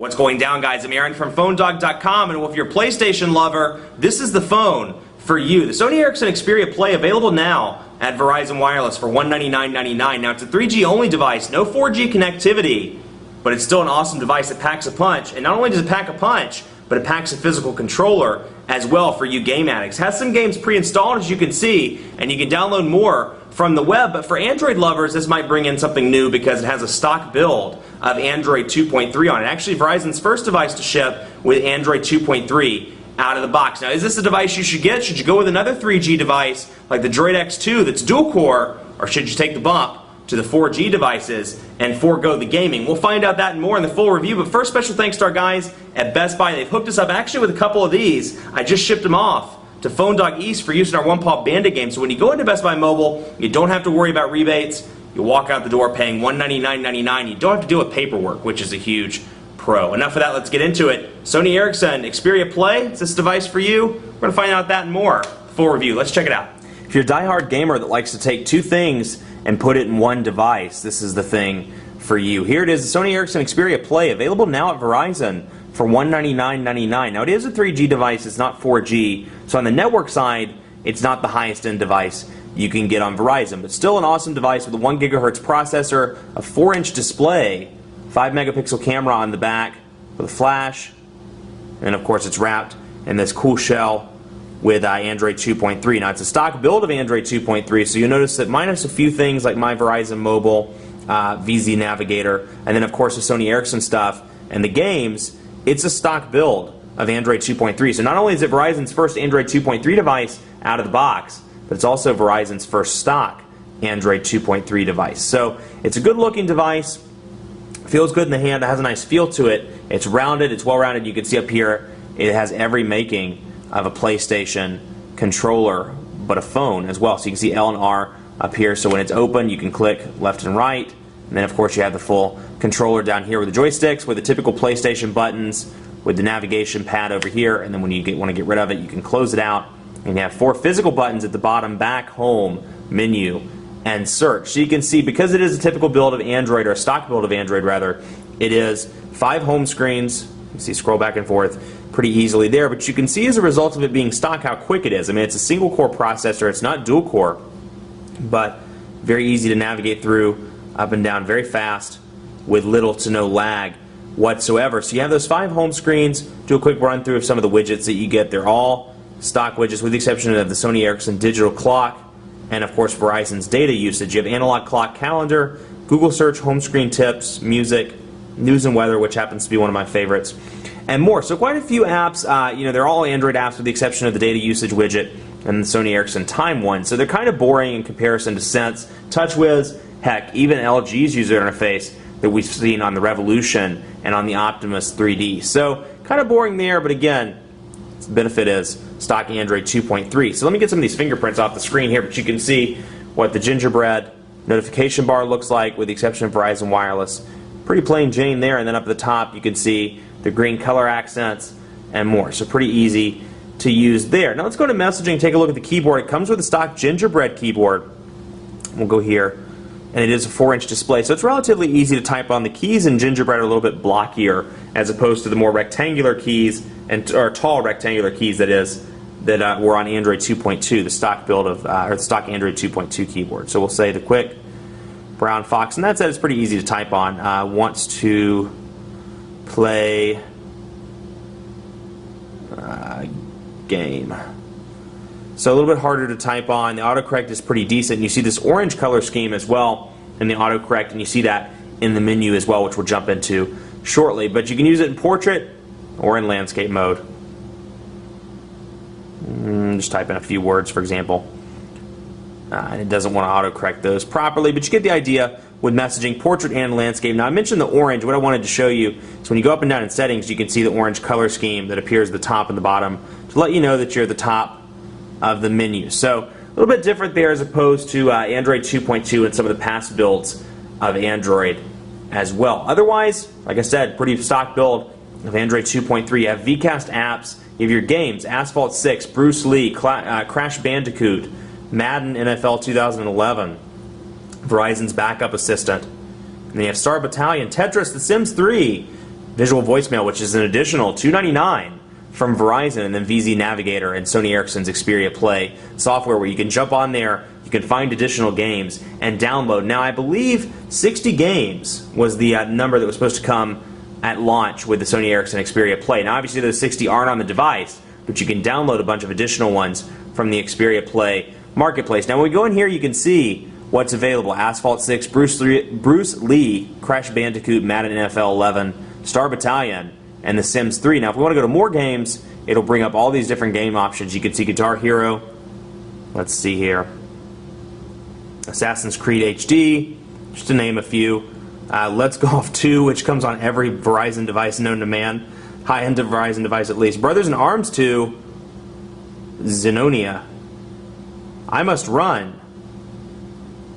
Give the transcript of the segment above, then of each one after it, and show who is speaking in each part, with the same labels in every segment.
Speaker 1: What's going down, guys? I'm Aaron from PhoneDog.com, and if you're a PlayStation lover, this is the phone for you. The Sony Ericsson Xperia Play, available now at Verizon Wireless for $199.99. Now, it's a 3G only device, no 4G connectivity, but it's still an awesome device that packs a punch. And not only does it pack a punch, but it packs a physical controller as well for you game addicts. It has some games pre-installed, as you can see, and you can download more from the web. But for Android lovers, this might bring in something new because it has a stock build of Android 2.3 on it. Actually, Verizon's first device to ship with Android 2.3 out of the box. Now, is this a device you should get? Should you go with another 3G device like the Droid X2 that's dual-core, or should you take the bump to the 4G devices and forego the gaming? We'll find out that and more in the full review. But first, special thanks to our guys at Best Buy. They've hooked us up actually with a couple of these. I just shipped them off to Phone Dog East for use in our One Paw Bandit game. So when you go into Best Buy Mobile, you don't have to worry about rebates. You walk out the door paying $199.99. You don't have to deal with paperwork, which is a huge pro. Enough of that, let's get into it. Sony Ericsson Xperia Play, is this device for you? We're going to find out that and more. Full review, let's check it out. If you're a diehard gamer that likes to take two things and put it in one device, this is the thing for you. Here it is, the Sony Ericsson Xperia Play, available now at Verizon for $199.99. Now, it is a 3G device, it's not 4G, so on the network side, it's not the highest end device you can get on Verizon, but still an awesome device with a 1 GHz processor, a 4-inch display, 5 megapixel camera on the back with a flash, and of course it's wrapped in this cool shell with Android 2.3. Now, it's a stock build of Android 2.3, so you'll notice that minus a few things like My Verizon Mobile, VZ Navigator, and then of course the Sony Ericsson stuff and the games, it's a stock build of Android 2.3. So not only is it Verizon's first Android 2.3 device out of the box, but it's also Verizon's first stock Android 2.3 device. So it's a good looking device, feels good in the hand, it has a nice feel to it, it's rounded, it's well rounded. You can see up here it has every making of a PlayStation controller, but a phone as well. So you can see L and R up here, so when it's open you can click left and right, and then of course you have the full controller down here with the joysticks, with the typical PlayStation buttons, with the navigation pad over here, and then when you want to get rid of it, you can close it out, and you have 4 physical buttons at the bottom: back, home, menu, and search. So you can see, because it is a typical build of Android, or a stock build of Android rather, it is 5 home screens. You see, scroll back and forth pretty easily there, but you can see as a result of it being stock how quick it is. I mean, it's a single core processor, it's not dual core, but very easy to navigate through, up and down, very fast, with little to no lag whatsoever. So you have those 5 home screens. Do a quick run through of some of the widgets that you get. They're all stock widgets with the exception of the Sony Ericsson digital clock and of course Verizon's data usage. You have analog clock, calendar, Google search, home screen tips, music, news and weather, which happens to be one of my favorites, and more. So quite a few apps. They're all Android apps with the exception of the data usage widget and the Sony Ericsson time one. So they're kind of boring in comparison to Sense, TouchWiz, heck, even LG's user interface that we've seen on the Revolution and on the Optimus 3D. So kind of boring there, but again, the benefit is stock Android 2.3. So let me get some of these fingerprints off the screen here, but you can see what the gingerbread notification bar looks like with the exception of Verizon Wireless. Pretty plain Jane there, and then up at the top you can see the green color accents and more. So pretty easy to use there. Now let's go to messaging, take a look at the keyboard. It comes with a stock gingerbread keyboard. We'll go here, and it is a 4-inch display, so it's relatively easy to type on. The keys in gingerbread are a little bit blockier as opposed to the more rectangular keys, or tall rectangular keys that were on Android 2.2, the stock build of or the stock Android 2.2 keyboard. So we'll say the quick brown fox, and that said, it's pretty easy to type on. Wants to play game. So a little bit harder to type on. The autocorrect is pretty decent. You see this orange color scheme as well in the autocorrect, and you see that in the menu as well, which we'll jump into shortly. But you can use it in portrait or in landscape mode. Just type in a few words, for example. And it doesn't want to autocorrect those properly, but you get the idea with messaging, portrait and landscape. Now, I mentioned the orange. What I wanted to show you is when you go up and down in settings, you can see the orange color scheme that appears at the top and the bottom to let you know that you're at the top of the menu. So a little bit different there as opposed to Android 2.2 and some of the past builds of Android as well. Otherwise, like I said, pretty stock build of Android 2.3. You have VCast apps, you have your games, Asphalt 6, Bruce Lee, Crash Bandicoot, Madden NFL 2011, Verizon's backup assistant, and then you have Star Battalion, Tetris, The Sims 3, visual voicemail, which is an additional $2.99 from Verizon, and then VZ Navigator and Sony Ericsson's Xperia Play software, where you can jump on there, you can find additional games and download. Now, I believe 60 games was the number that was supposed to come at launch with the Sony Ericsson Xperia Play. Now, obviously, those 60 aren't on the device, but you can download a bunch of additional ones from the Xperia Play marketplace. Now, when we go in here, you can see what's available. Asphalt 6, Bruce Lee, Crash Bandicoot, Madden NFL 11, Star Battalion, and The Sims 3. Now, if we want to go to more games, it'll bring up all these different game options. You can see Guitar Hero. Let's see here. Assassin's Creed HD, just to name a few. Let's Golf 2, which comes on every Verizon device known to man. High-end Verizon device, at least. Brothers in Arms 2, Xenonia, I Must Run,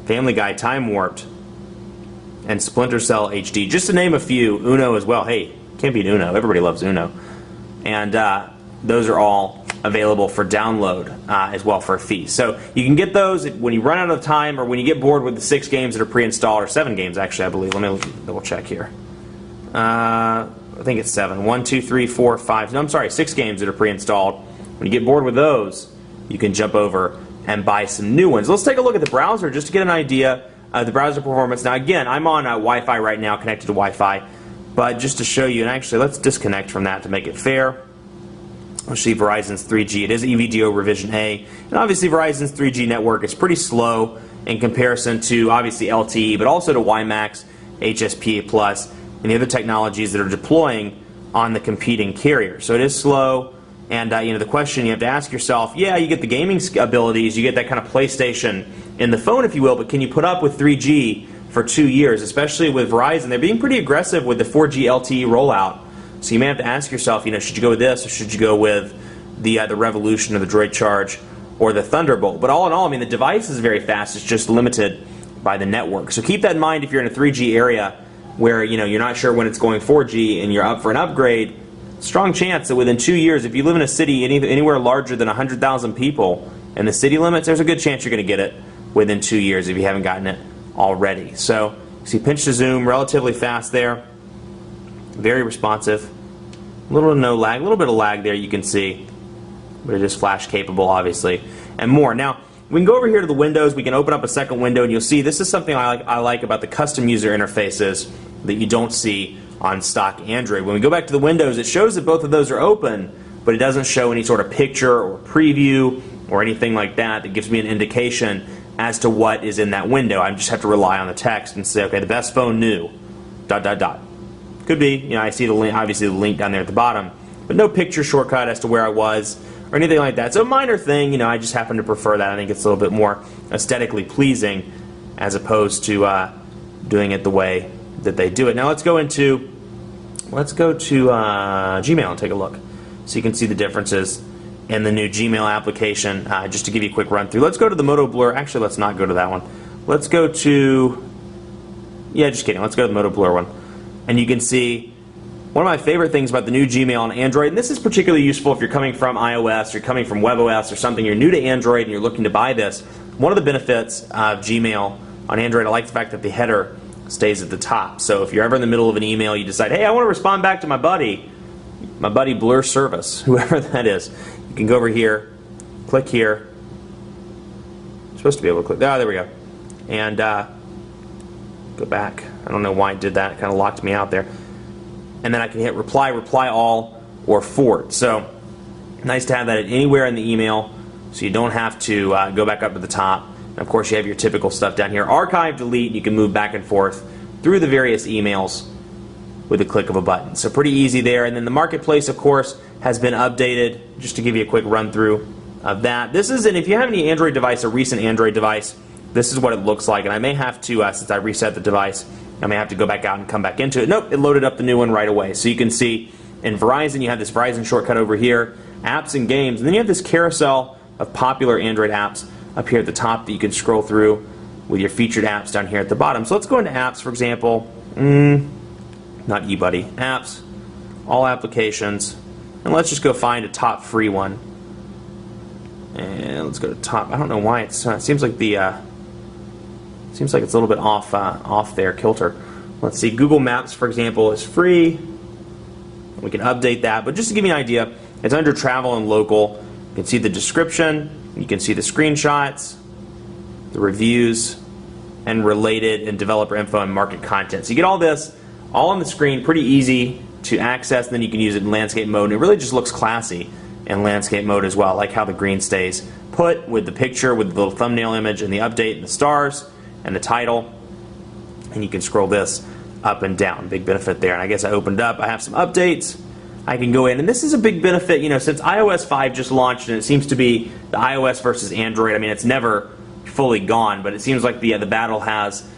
Speaker 1: Family Guy Time Warped, and Splinter Cell HD, just to name a few. Uno as well. Hey, can't beat Uno. Everybody loves Uno. And those are all available for download as well for a fee. So you can get those when you run out of time, or when you get bored with the 6 games that are pre-installed, or 7 games actually, I believe. Let me double check here. I think it's 7. 1, 2, 3, 4, 5. No, I'm sorry, 6 games that are pre-installed. When you get bored with those, you can jump over and buy some new ones. Let's take a look at the browser just to get an idea of the browser performance. Now, again, I'm on Wi-Fi right now, connected to Wi-Fi, but just to show you, and actually let's disconnect from that to make it fair. Let's see Verizon's 3G. It is EVDO revision A, and obviously Verizon's 3G network is pretty slow in comparison to obviously LTE, but also to WiMAX, HSPA Plus, and the other technologies that are deploying on the competing carrier. So it is slow, and the question you have to ask yourself, yeah, you get the gaming abilities, you get that kind of PlayStation in the phone, if you will, but can you put up with 3G for 2 years, especially with Verizon? They're being pretty aggressive with the 4G LTE rollout. So you may have to ask yourself, should you go with this, or should you go with the Revolution or the Droid Charge or the Thunderbolt? But all in all, the device is very fast. It's just limited by the network. So keep that in mind if you're in a 3G area where you're not sure when it's going 4G and you're up for an upgrade. Strong chance that within 2 years, if you live in a city anywhere larger than 100,000 people and the city limits, there's a good chance you're going to get it within 2 years if you haven't gotten it already. So see, pinch to zoom, relatively fast there. Very responsive. A little to no lag, a little bit of lag there you can see, but it is flash capable obviously, and more. Now we can go over here to the windows, we can open up a second window, and you'll see this is something I like about the custom user interfaces that you don't see on stock Android. When we go back to the windows, it shows that both of those are open, but it doesn't show any sort of picture or preview or anything like that that gives me an indication as to what is in that window. I just have to rely on the text and say, okay, the best phone new, ... Could be, I see the link, obviously the link down there at the bottom, but no picture shortcut as to where I was or anything like that. So a minor thing, I just happen to prefer that. I think it's a little bit more aesthetically pleasing as opposed to doing it the way that they do it. Now let's go to Gmail and take a look, so you can see the differences in the new Gmail application. Just to give you a quick run through. Let's go to the Moto Blur. Actually, let's not go to that one. Let's go to, just kidding. Let's go to the Moto Blur one. And you can see one of my favorite things about the new Gmail on Android, and this is particularly useful if you're coming from iOS, you're coming from WebOS or something, you're new to Android and you're looking to buy this. One of the benefits of Gmail on Android, I like the fact that the header stays at the top. So if you're ever in the middle of an email, you decide, hey, I want to respond back to my buddy Blur Service, whoever that is. You can go over here, click here. You're supposed to be able to click, there we go. And go back. I don't know why it did that. It kind of locked me out there. And then I can hit reply, reply all, or forward. So nice to have that anywhere in the email, so you don't have to go back up to the top. And of course, you have your typical stuff down here. Archive, delete. You can move back and forth through the various emails with the click of a button. So pretty easy there. And then the marketplace, of course, has been updated. Just to give you a quick run through of that. This is, and if you have any Android device, a recent Android device, this is what it looks like. And I may have to, since I reset the device, I may have to go back out and come back into it. Nope, it loaded up the new one right away. So you can see in Verizon, you have this Verizon shortcut over here, apps and games, and then you have this carousel of popular Android apps up here at the top that you can scroll through with your featured apps down here at the bottom. So let's go into apps, for example. Not eBuddy. Apps, all applications, and let's just go find a top free one. And let's go to top. I don't know why it seems like the seems like it's a little bit off there, kilter. Let's see. Google Maps, for example, is free. We can update that, but just to give you an idea, it's under travel and local. You can see the description, you can see the screenshots, the reviews, and related and developer info and market content. So you get all this all on the screen, pretty easy to access, and then you can use it in landscape mode, and it really just looks classy in landscape mode as well. I like how the green stays put with the picture, with the little thumbnail image and the update and the stars and the title, and you can scroll this up and down. Big benefit there. And I guess I opened up, I have some updates. I can go in, and this is a big benefit, you know, since iOS 5 just launched, and it seems to be the iOS versus Android. I mean, it's never fully gone, but it seems like the battle has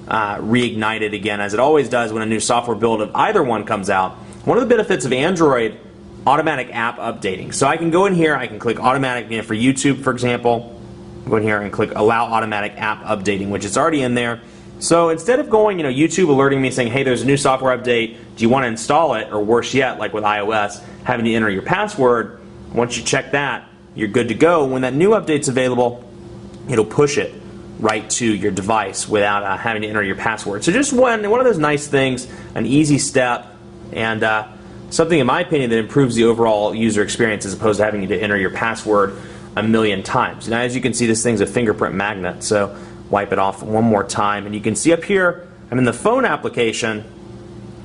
Speaker 1: reignited again, as it always does when a new software build of either one comes out. One of the benefits of Android, automatic app updating. So I can go in here, I can click automatic, you know, for YouTube, for example, go in here and click allow automatic app updating, which is already in there. So instead of going, you know, YouTube alerting me saying, hey, there's a new software update, do you want to install it? Or worse yet, like with iOS, having to enter your password, once you check that, you're good to go. When that new update's available, it'll push it right to your device without having to enter your password. So just one of those nice things, an easy step, and something in my opinion that improves the overall user experience as opposed to having to enter your password a million times. Now as you can see, this thing's a fingerprint magnet, so wipe it off one more time, and you can see up here I'm in the phone application.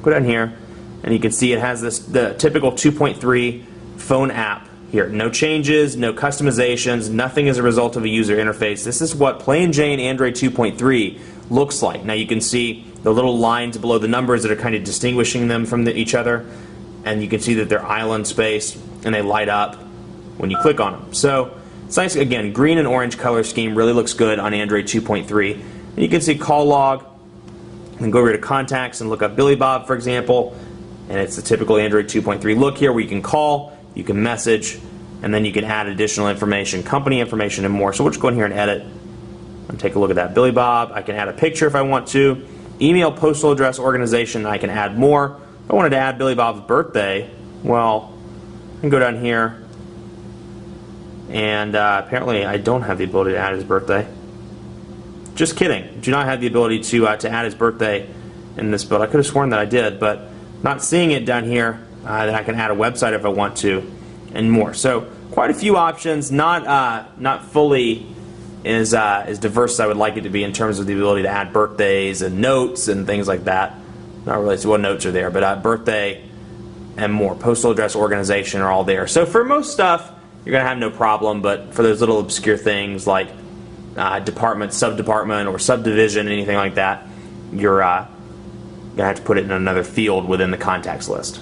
Speaker 1: Go down here and you can see it has the typical 2.3 phone app here. No changes, no customizations, nothing as a result of a user interface. This is what plain Jane Android 2.3 looks like. Now you can see the little lines below the numbers that are kind of distinguishing them from each other, and you can see that they're island space and they light up when you click on them. So it's nice, again, green and orange color scheme really looks good on Android 2.3. And you can see call log, and go over to contacts and look up Billy Bob, for example, and it's the typical Android 2.3 look here where you can call, you can message, and then you can add additional information, company information, and more. So we'll just go in here and edit and take a look at that. Billy Bob, I can add a picture if I want to, email, postal address, organization, I can add more. If I wanted to add Billy Bob's birthday, well, I can go down here, and apparently I don't have the ability to add his birthday. Just kidding. Do not have the ability to add his birthday in this build. I could have sworn that I did, but not seeing it down here. Then I can add a website if I want to, and more. So quite a few options. Not fully as diverse as I would like it to be in terms of the ability to add birthdays and notes and things like that. Not really sure what notes are there, but birthday and more. Postal address, organization are all there. So for most stuff, you're going to have no problem, but for those little obscure things like department, sub-department, or subdivision, anything like that, you're going to have to put it in another field within the contacts list.